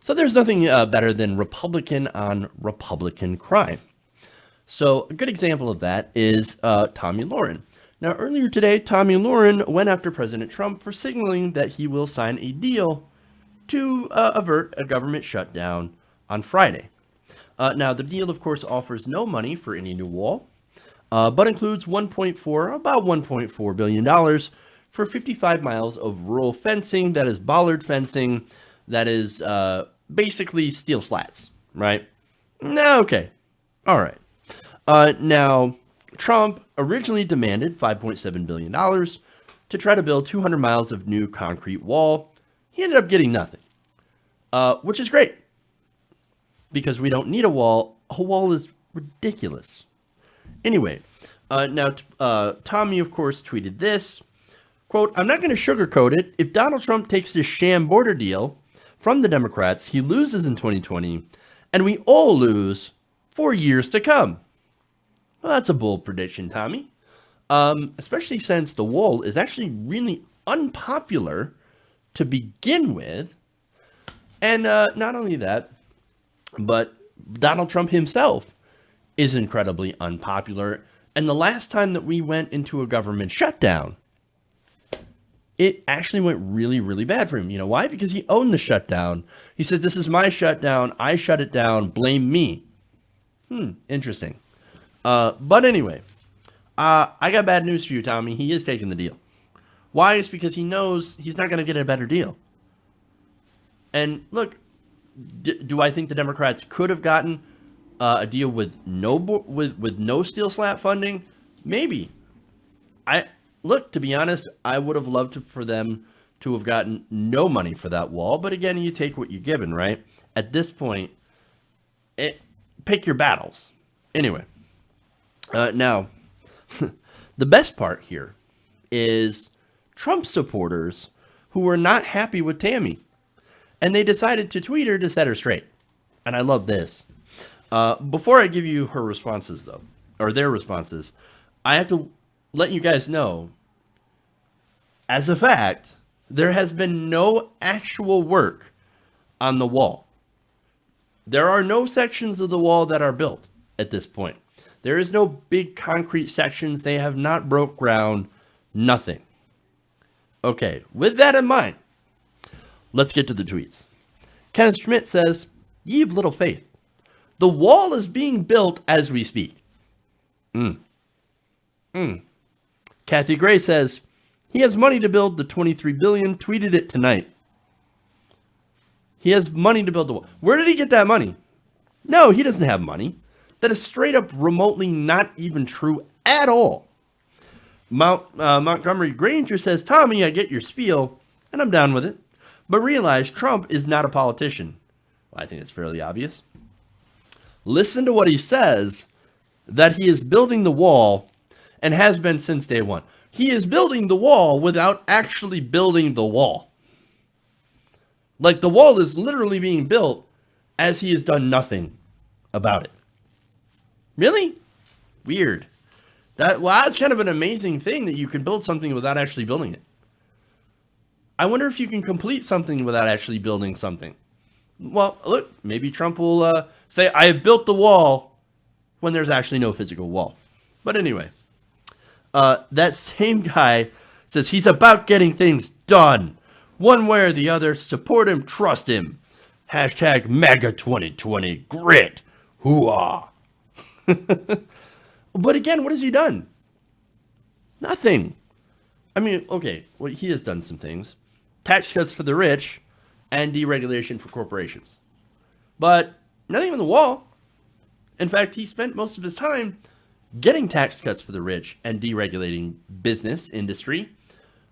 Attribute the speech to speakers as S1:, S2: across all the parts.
S1: So there's nothing better than Republican on Republican crime. So a good example of that is Tomi Lahren. Now, earlier today, Tomi Lahren went after President Trump for signaling that he will sign a deal to avert a government shutdown on Friday. Now, the deal, of course, offers no money for any new wall, but includes about $1.4 billion for 55 miles of rural fencing that is bollard fencing that is basically steel slats, right? Okay. All right. Now, Trump originally demanded $5.7 billion to try to build 200 miles of new concrete wall. He ended up getting nothing, which is great because we don't need a wall. A wall is ridiculous. Anyway, now Tomi, of course, tweeted this, quote, "I'm not going to sugarcoat it. If Donald Trump takes this sham border deal from the Democrats, he loses in 2020, and we all lose for years to come." Well, that's a bold prediction, Tomi, especially since the wall is actually really unpopular to begin with. And not only that, but Donald Trump himself is incredibly unpopular. And the last time that we went into a government shutdown, it actually went really, really bad for him. You know why? Because he owned the shutdown. He said, "This is my shutdown. I shut it down. Blame me." Interesting. But anyway, I got bad news for you, Tomi. He is taking the deal. Why? It's because he knows he's not going to get a better deal. And look, do I think the Democrats could have gotten a deal with no steel slat funding? Maybe. To be honest, I would have loved for them to have gotten no money for that wall. But again, you take what you're given, right? At this point, pick your battles. Anyway. Now, the best part here is Trump supporters who were not happy with Tomi, and they decided to tweet her to set her straight. And I love this. Before I give you her responses, though, or their responses, I have to let you guys know, as a fact, there has been no actual work on the wall. There are no sections of the wall that are built at this point. There is no big concrete sections. They have not broke ground. Nothing. Okay, with that in mind, let's get to the tweets. Kenneth Schmidt says, "Ye have little faith. The wall is being built as we speak." Kathy Gray says, "He has money to build the $23 billion. Tweeted it tonight." He has money to build the wall. Where did he get that money? No, he doesn't have money. That is straight up remotely not even true at all. Montgomery Granger says, "Tomi, I get your spiel, and I'm down with it. But realize Trump is not a politician." Well, I think it's fairly obvious. Listen to what he says, that he is building the wall and has been since day one. He is building the wall without actually building the wall. Like, the wall is literally being built as he has done nothing about it. Really? Weird. That's kind of an amazing thing that you can build something without actually building it. I wonder if you can complete something without actually building something. Well, look, maybe Trump will say, "I have built the wall," when there's actually no physical wall. But anyway, that same guy says he's about getting things done. One way or the other, support him, trust him. Hashtag MAGA 2020 grit. Hooah. But again, what has he done? Nothing. I mean, okay, well, he has done some things. Tax cuts for the rich and deregulation for corporations. But nothing on the wall. In fact, he spent most of his time getting tax cuts for the rich and deregulating business, industry.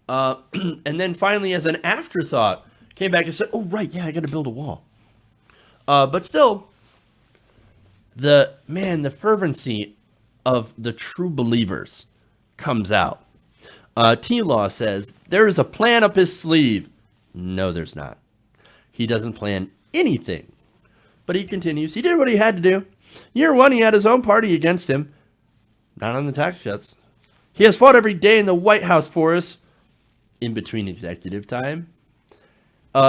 S1: And then finally, as an afterthought, came back and said, "Oh, right, yeah, I got to build a wall." But still, the fervency of the true believers comes out. T-Law says, "There is a plan up his sleeve." No, there's not. He doesn't plan anything. But he continues, he did what he had to do. Year one, he had his own party against him. Not on the tax cuts. He has fought every day in the White House for us. In between executive time.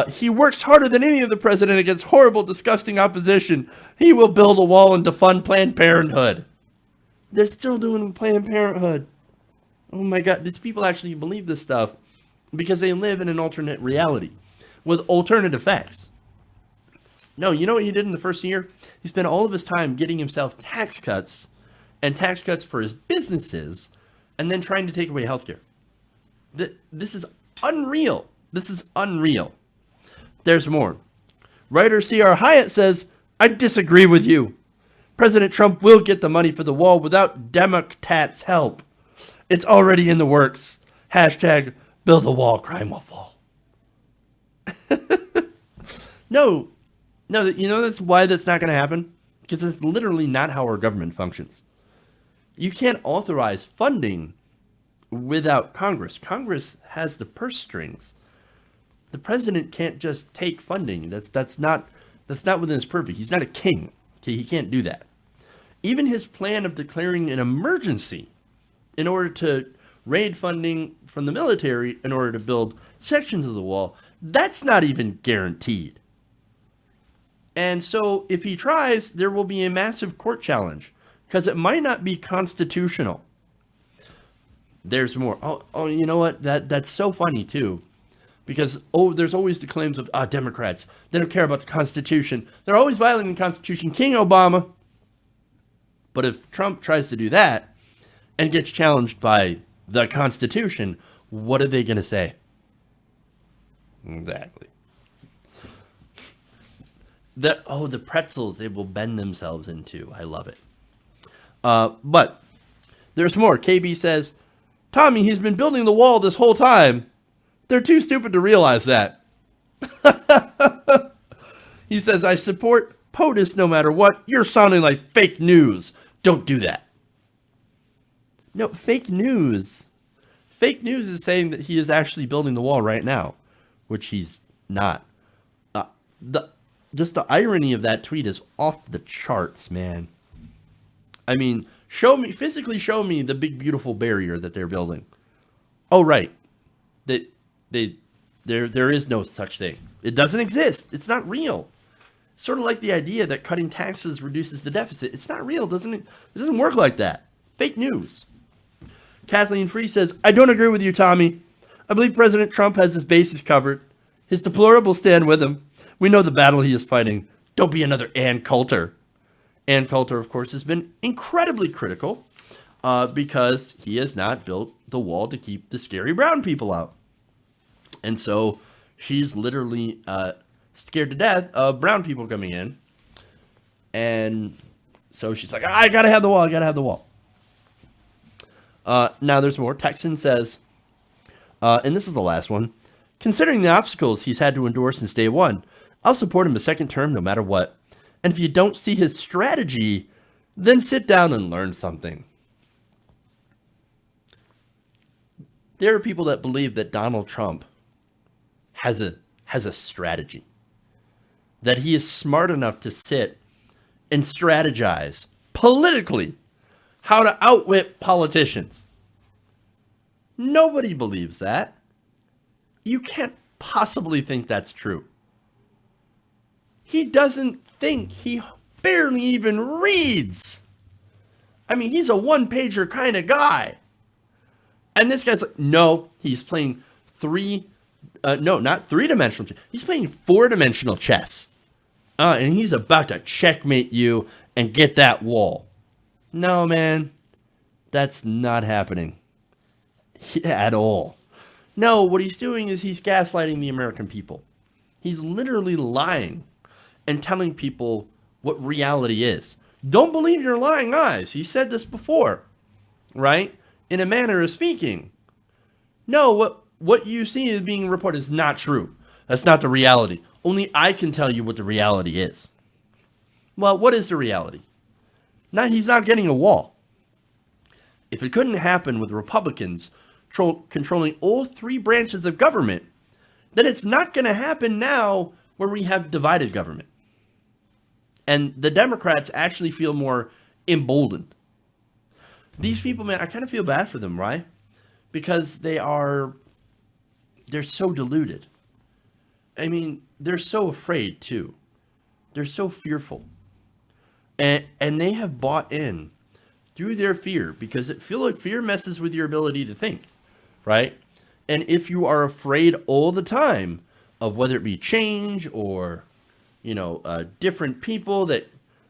S1: He works harder than any of the president against horrible, disgusting opposition. He will build a wall and defund Planned Parenthood. They're still doing Planned Parenthood. Oh my God, these people actually believe this stuff because they live in an alternate reality with alternative facts. No, you know what he did in the first year? He spent all of his time getting himself tax cuts and tax cuts for his businesses and then trying to take away healthcare. This is unreal. This is unreal. There's more. Writer C.R. Hyatt says, I disagree with you. President Trump will get the money for the wall without Democrats' help. It's already in the works. Hashtag build a wall, crime will fall. No, you know that's why that's not going to happen? Because it's literally not how our government functions. You can't authorize funding without Congress. Congress has the purse strings. The president can't just take funding. That's not within his purview. He's not a king. Okay, he can't do that. Even his plan of declaring an emergency in order to raid funding from the military in order to build sections of the wall, that's not even guaranteed. And so if he tries, there will be a massive court challenge because it might not be constitutional. There's more. Oh, you know what? That's so funny too. Because, there's always the claims of, Democrats, they don't care about the Constitution. They're always violating the Constitution. King Obama. But if Trump tries to do that and gets challenged by the Constitution, what are they going to say? Exactly. The pretzels they will bend themselves into. I love it. But there's more. KB says, Tomi, he's been building the wall this whole time. They're too stupid to realize that. He says, I support POTUS no matter what. You're sounding like fake news. Don't do that. No, fake news. Fake news is saying that he is actually building the wall right now, which he's not. Just the irony of that tweet is off the charts, man. I mean, physically show me the big, beautiful barrier that they're building. Oh, right. There is no such thing. It doesn't exist. It's not real. Sort of like the idea that cutting taxes reduces the deficit. It's not real, doesn't it? It doesn't work like that. Fake news. Kathleen Free says, I don't agree with you, Tomi. I believe President Trump has his bases covered. His deplorables stand with him. We know the battle he is fighting. Don't be another Ann Coulter. Ann Coulter, of course, has been incredibly critical because he has not built the wall to keep the scary brown people out. And so she's literally scared to death of brown people coming in. And so she's like, I got to have the wall. I got to have the wall. Now there's more. Texan says, and this is the last one, considering the obstacles he's had to endure since day one, I'll support him a second term no matter what. And if you don't see his strategy, then sit down and learn something. There are people that believe that Donald Trump has a strategy. That he is smart enough to sit and strategize politically how to outwit politicians. Nobody believes that. You can't possibly think that's true. He doesn't think. He barely even reads. I mean, he's a one-pager kind of guy. And this guy's like, no, he's playing not three-dimensional chess. He's playing four-dimensional chess. And he's about to checkmate you and get that wall. No, man. That's not happening. At all. No, what he's doing is he's gaslighting the American people. He's literally lying and telling people what reality is. Don't believe your lying eyes. He said this before, right? In a manner of speaking. No, what you see is being reported is not true. That's not the reality. Only I can tell you what the reality is. Well, what is the reality? He's not getting a wall. If it couldn't happen with Republicans controlling all three branches of government, then it's not going to happen now where we have divided government. And the Democrats actually feel more emboldened. These people, man, I kind of feel bad for them, right? Because they're so deluded. I mean, they're so afraid too. They're so fearful. And they have bought in through their fear because it feel like fear messes with your ability to think, right? And if you are afraid all the time of whether it be change or, different people that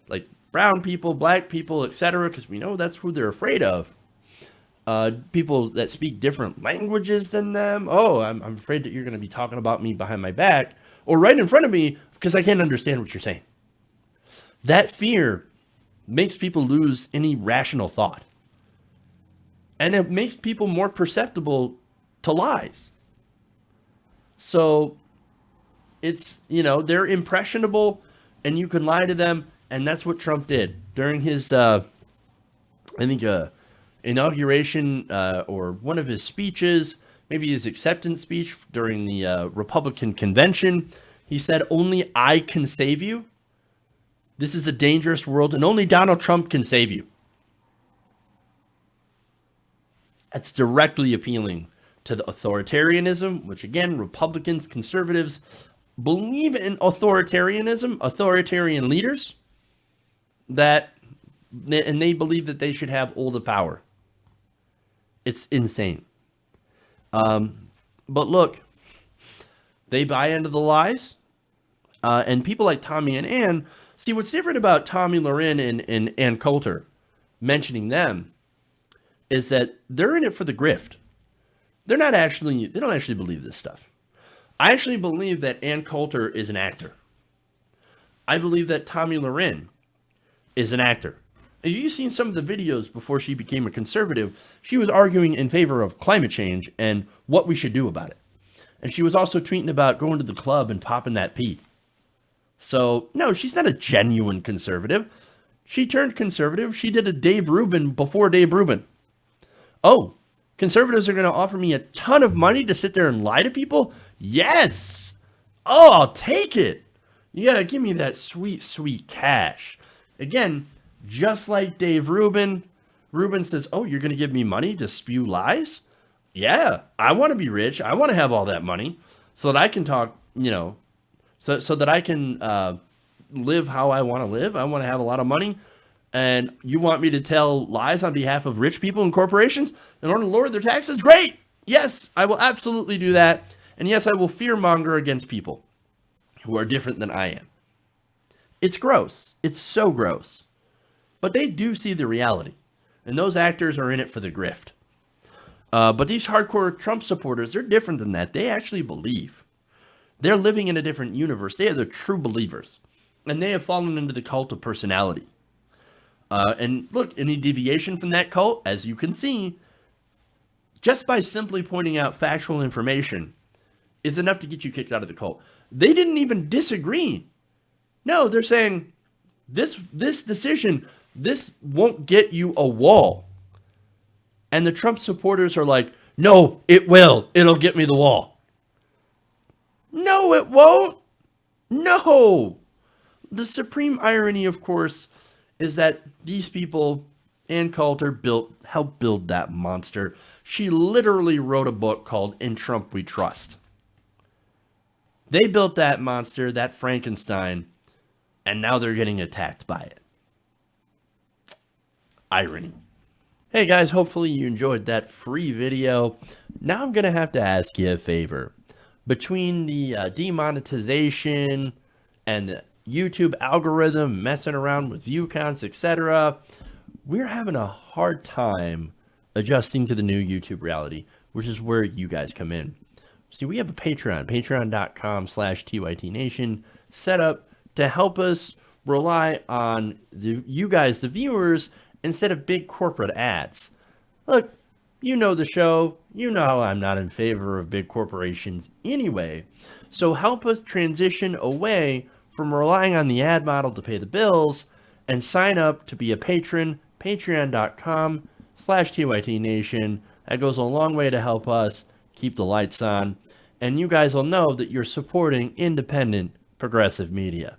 S1: like brown people, black people, etc., because we know that's who they're afraid of. People that speak different languages than them. Oh, I'm afraid that you're going to be talking about me behind my back or right in front of me because I can't understand what you're saying. That fear makes people lose any rational thought. And it makes people more perceptible to lies. So it's, they're impressionable and you can lie to them. And that's what Trump did during his, inauguration or one of his speeches, maybe his acceptance speech during the Republican convention. He said, "Only I can save you. This is a dangerous world, and only Donald Trump can save you." That's directly appealing to the authoritarianism, which again, Republicans, conservatives believe in authoritarianism, authoritarian leaders, and they believe that they should have all the power. It's insane. But look, they buy into the lies, and people like Tomi and Ann. See, what's different about Tomi Lahren and Ann Coulter, mentioning them, is that they're in it for the grift. They don't actually believe this stuff. I actually believe that Ann Coulter is an actor. I believe that Tomi Lahren is an actor. Have you seen some of the videos before she became a conservative? She was arguing in favor of climate change and what we should do about it. And she was also tweeting about going to the club and popping that pee. So, no, she's not a genuine conservative. She turned conservative. She did a Dave Rubin before Dave Rubin. Oh, conservatives are going to offer me a ton of money to sit there and lie to people? Yes. Oh, I'll take it. Yeah, give me that sweet, sweet cash. Again, just like Dave Rubin. Rubin says, "Oh, you're going to give me money to spew lies?" Yeah, I want to be rich. I want to have all that money so that I can talk, so that I can live how I want to live. I want to have a lot of money. And you want me to tell lies on behalf of rich people and corporations in order to lower their taxes? Great. Yes, I will absolutely do that. And yes, I will fearmonger against people who are different than I am. It's gross. It's so gross. But they do see the reality. And those actors are in it for the grift. But these hardcore Trump supporters, they're different than that. They actually believe. They're living in a different universe. They are the true believers. And they have fallen into the cult of personality. And look, any deviation from that cult, as you can see, just by simply pointing out factual information is enough to get you kicked out of the cult. They didn't even disagree. No, they're saying this decision, this won't get you a wall. And the Trump supporters are like, "No, it will. It'll get me the wall." No, it won't. No. The supreme irony, of course, is that these people, Ann Coulter, helped build that monster. She literally wrote a book called "In Trump We Trust." They built that monster, that Frankenstein, and now they're getting attacked by it. Irony. Hey guys, hopefully you enjoyed that free video. Now I'm going to have to ask you a favor. Between the demonetization and the YouTube algorithm messing around with view counts, etc., we're having a hard time adjusting to the new YouTube reality, which is where you guys come in. See, we have a Patreon, patreon.com/TYTNation, set up to help us rely on you guys, the viewers, instead of big corporate ads. Look, you know the show. You know I'm not in favor of big corporations anyway. So help us transition away from relying on the ad model to pay the bills and sign up to be a patron, patreon.com/TYTNation. That goes a long way to help us keep the lights on. And you guys will know that you're supporting independent progressive media.